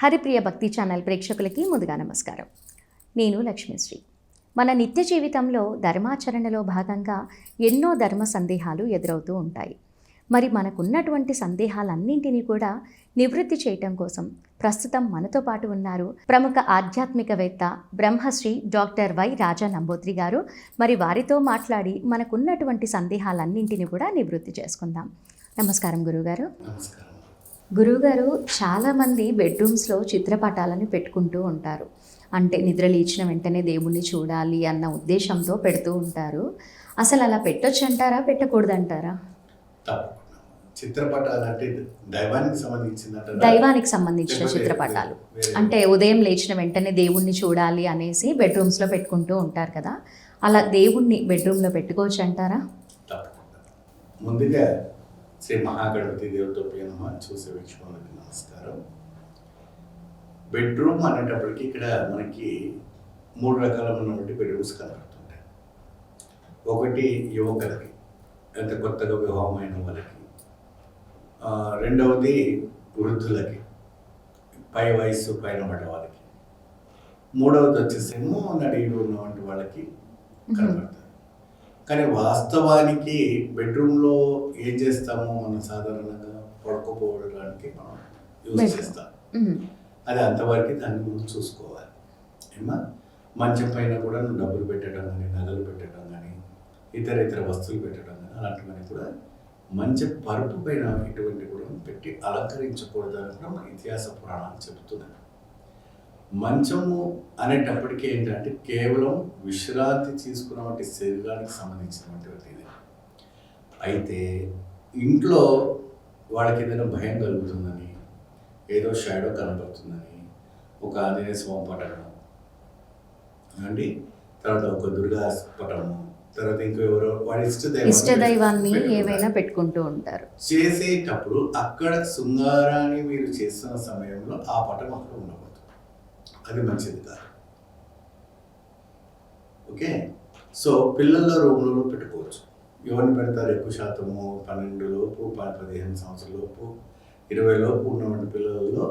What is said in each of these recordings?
హరిప్రియ భక్తి ఛానల్ ప్రేక్షకులకి ముందుగా నమస్కారం. నేను లక్ష్మీశ్రీ. మన నిత్య జీవితంలో ధర్మాచరణలో భాగంగా ఎన్నో ధర్మ సందేహాలు ఎదురవుతూ ఉంటాయి. మరి మనకున్నటువంటి సందేహాలన్నింటినీ కూడా నివృత్తి చేయటం కోసం ప్రస్తుతం మనతో పాటు ఉన్నారు ప్రముఖ ఆధ్యాత్మికవేత్త బ్రహ్మశ్రీ డాక్టర్ వై రాజా నంబూద్రి గారు. మరి వారితో మాట్లాడి మనకున్నటువంటి సందేహాలన్నింటినీ కూడా నివృత్తి చేసుకుందాం. నమస్కారం గురువుగారు. నమస్కారం. గురువుగారు, చాలామంది బెడ్రూమ్స్లో చిత్రపటాలను పెట్టుకుంటూ ఉంటారు. అంటే నిద్ర లేచిన వెంటనే దేవుణ్ణి చూడాలి అన్న ఉద్దేశంతో పెడుతూ ఉంటారు. అసలు అలా పెట్టొచ్చంటారా, పెట్టకూడదంటారా? తప్పకుండా. చిత్రపటాలు అంటే దైవానికి సంబంధించిన చిత్రపటాలు. అంటే ఉదయం లేచిన వెంటనే దేవుణ్ణి చూడాలి అనేసి బెడ్రూమ్స్లో పెట్టుకుంటూ ఉంటారు కదా, అలా దేవుణ్ణి బెడ్రూమ్లో పెట్టుకోవచ్చు అంటారా? తప్పకుండా. ముందుగా శ్రీ మహాగణపతి దేవతోపే నమః. చూసే వీక్షకులకు నమస్కారం. బెడ్రూమ్ అనేటప్పటికీ ఇక్కడ మనకి 3 రకాలైనటువంటి బెడ్రూమ్స్ కనబడుతుంటాయి. ఒకటి యువకులకి, అంటే కొత్తగా వివాహమైన వాళ్ళకి. రెండవది వృద్ధులకి, పై వయస్సు పైన పడ్డ వాళ్ళకి. మూడవది వచ్చేసేమో నడిలో ఉన్నటువంటి వాళ్ళకి కనబడుతుంది. కానీ వాస్తవానికి బెడ్రూమ్లో ఏం చేస్తామో మనం సాధారణంగా పడుకోపోవడానికి మనం యూజ్ చేస్తాం. అది అంతవరకు దాన్ని మనం చూసుకోవాలి. ఏమా మంచం పైన కూడా నువ్వు డబ్బులు పెట్టడం కానీ, నగలు పెట్టడం కానీ, ఇతర వస్తువులు పెట్టడం కానీ అలాంటివన్నీ కూడా మంచి పరుపు పైన ఇటువంటి కూడా పెట్టి అలంకరించకూడదని కూడా మన ఇతిహాస పురాణాలు చెబుతున్నాయి. మంచము అనేటప్పటికీ ఏంటంటే కేవలం విశ్రాంతి తీసుకున్నటువంటి శరీరానికి సంబంధించినటువంటిది. అయితే ఇంట్లో వాళ్ళకి ఏదైనా భయం కలుగుతుందని, ఏదో షాడో కనబడుతుందని ఒక ఆంజనేయ స్వామి పటము అండి, తర్వాత ఒక దుర్గా పటము, తర్వాత ఇంకో ఎవరో వాడి ఇష్టదైవాన్ని ఏవైనా పెట్టుకుంటూ ఉంటారు. చేసేటప్పుడు అక్కడ శృంగారాన్ని మీరు చేస్తున్న సమయంలో ఆ పటం అక్కడ ఉండకూడదు. అది మంచిది కాదు. ఓకే. సో పిల్లల రూమ్లలో పెట్టుకోవచ్చు. ఎవరిని పెడతారు? ఎక్కువ శాతము 12 లోపు, 15 సంవత్సరాల లోపు, 20 లోపు ఉన్నటువంటి పిల్లలలో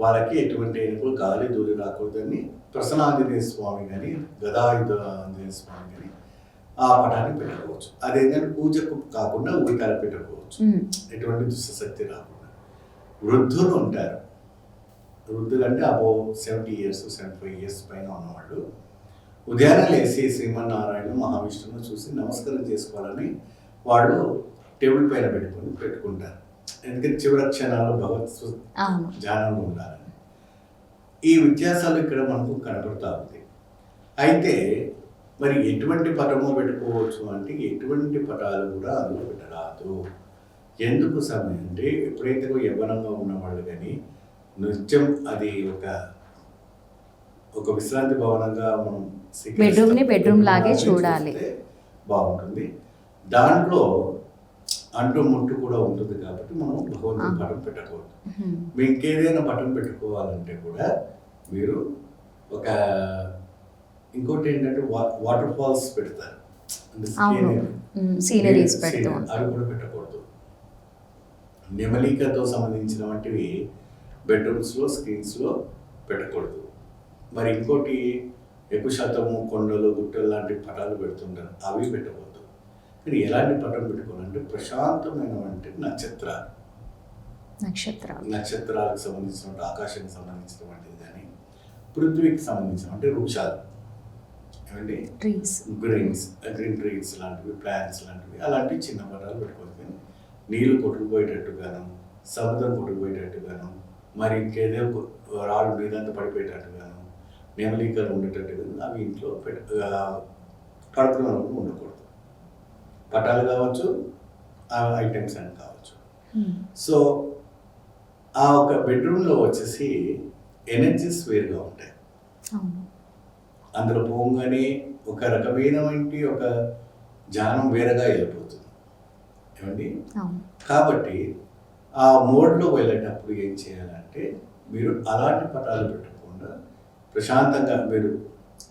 వాళ్ళకి ఎటువంటి ఎనుకలు గాలి దూరి రాకూడదని ప్రసన్నాంజనేయ స్వామి కానీ, గదాయుధ ఆంజనేయ స్వామి కానీ ఆ పటాన్ని పెట్టుకోవచ్చు. అదేంటంటే పూజకు కాకుండా ఊరికాల పెట్టుకోవచ్చు, ఎటువంటి దుష్టశక్తి రాకుండా. వృద్ధులు ఉంటారు. వృద్ధులు అంటే అబౌవ్ 70 years, 75 years పైన ఉన్నవాళ్ళు ఉదయాన్నే లేచి శ్రీమన్నారాయణ మహావిష్ణువును చూసి నమస్కారం చేసుకోవాలని వాళ్ళు టేబుల్ పైన పెట్టుకుంటారు. ఎందుకంటే చివరి క్షణాలు భగవత్ ధ్యానంలో ఉండాలని. ఈ వ్యత్యాసాలు ఇక్కడ మనకు కనబడుతూ ఉంది. అయితే మరి ఎటువంటి పటము పెట్టుకోవచ్చు అంటే ఎటువంటి పటాలు కూడా అందులో పెట్టరాదు. ఎందుకు సమయం అంటే ఎప్పుడైతే యవ్వనంగా ఉన్నవాళ్ళు కానీ నిత్యం అది ఒక విశ్రాంతి భవనంగా మనం బెడ్రూమ్ లాగే చూడాలి, బాగుంటుంది. దాంట్లో అంటూ ముట్టు కూడా ఉంటుంది కాబట్టి మనం భగవంతుని పటం పెట్టకూడదు. మీకు ఇంకేదైనా పటం పెట్టుకోవాలంటే కూడా మీరు ఇంకోటి ఏంటంటే వాటర్ ఫాల్స్ పెడతారు, సీనరీస్ అవి కూడా పెట్టకూడదు. నెమలికతో సంబంధించిన వంటివి బెడ్రూమ్స్లో, స్క్రీన్స్లో పెట్టకూడదు. మరి ఇంకోటి ఎక్కువ శాతము కొండలు, గుట్టలు లాంటి పటాలు పెడుతుంటారు, అవి పెట్టకూడదు. కానీ ఎలాంటి పటం పెట్టుకోవాలంటే ప్రశాంతమైనటువంటి నక్షత్రాలకు సంబంధించినటువంటి, ఆకాశానికి సంబంధించినటువంటిది కానీ, పృథ్వీకి సంబంధించిన అంటే వృక్షాలు ఏమండి, గ్రీన్ ట్రీస్ లాంటివి, ప్లాంట్స్ లాంటివి, అలాంటివి చిన్న పటాలు పెట్టుకోవచ్చు. కానీ నీళ్లు కొట్టుకుపోయేటట్టుగాను, సముద్రం కొట్టుకుపోయేటట్టుగాను, మరి ఇంకేదో రాళ్ళు మీదంతా పడిపోయేటట్టుగాను, నెమలికలు ఉండేటట్టుగాను అవి ఇంట్లో పడుకున్న ఉండకూడదు. పటాలు కావచ్చు, ఆ ఐటమ్స్ అని కావచ్చు. సో ఆ ఒక బెడ్రూమ్లో వచ్చేసి ఎనర్జీస్ వేరుగా ఉంటాయి. అందులో పోగానే ఒక రకమైనటువంటి ఒక ధ్యానం వేరుగా వెళ్ళిపోతుంది ఏమండి. కాబట్టి ఆ మోడ్లో వెళ్ళేటప్పుడు ఏం చేయాలంటే మీరు అలాంటి పటాలు పెట్టకుండా ప్రశాంతంగా మీరు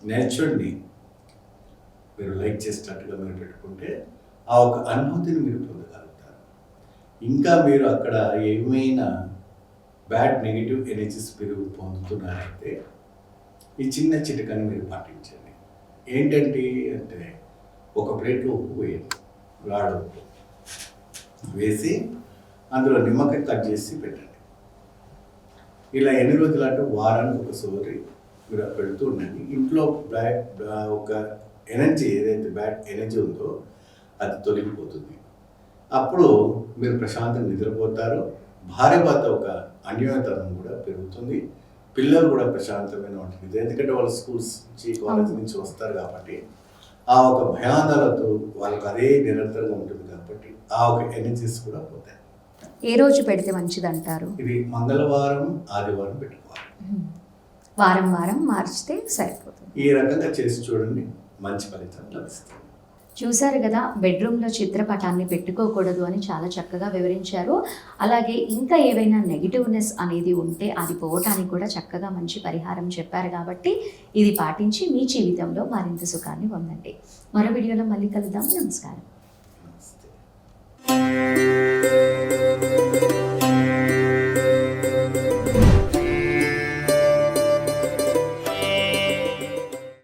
నేచర్ని మీరు లైక్ చేసేటట్టుగా మీరు పెట్టుకుంటే ఆ ఒక అనుభూతిని మీరు పొందగలుగుతారు. ఇంకా మీరు అక్కడ ఏమైనా బ్యాడ్ నెగిటివ్ ఎనర్జీస్ పొందుతున్నారైతే ఈ చిన్న చిటికని మీరు పాటించండి. ఏంటంటే అంటే ఒక ప్లేట్లో ఉప్పు వేయండి, రాడ ఉప్పు వేసి అందులో నిమ్మకాయ కట్ చేసి పెట్టండి. ఇలా ఎన్ని రోజులు అంటే వారానికి ఒకసారి మీరు పెడుతూ ఉండండి. ఇంట్లో ఒక ఎనర్జీ ఏదైతే బ్యాడ్ ఎనర్జీ ఉందో అది తొలగిపోతుంది. అప్పుడు మీరు ప్రశాంతంగా నిద్రపోతారు. భార్య భర్త ఒక అన్యోన్యతనం కూడా పెరుగుతుంది. పిల్లలు కూడా ప్రశాంతమైన ఉంటుంది. ఎందుకంటే వాళ్ళు స్కూల్స్ నుంచి కాలేజ్ నుంచి వస్తారు కాబట్టి ఆ ఒక భయాందోళనతో వాళ్ళకి అదే నిరంతరంగా ఉంటుంది కాబట్టి ఆ ఒక ఎనర్జీస్ కూడా పోతాయి. ఏ రోజు పెడితే మంచిది అంటారు? ఇది మంగళవారం, ఆదివారం పెట్టుకోవాలి. వారం వారం మార్చితే సరిపోతుంది. ఈ రకంగా చేసి చూడండి, మంచి ఫలితం లభిస్తుంది. చూశారు కదా, బెడ్రూమ్లో చిత్రపటాన్ని పెట్టుకోకూడదు అని చాలా చక్కగా వివరించారు. అలాగే ఇంకా ఏవైనా నెగిటివ్నెస్ అనేది ఉంటే అది పోవటానికి కూడా చక్కగా మంచి పరిహారం చెప్పారు. కాబట్టి ఇది పాటించి మీ జీవితంలో మరింత సుఖాన్ని పొందండి. మరో వీడియోలో మళ్ళీ కలుద్దాం. నమస్కారం.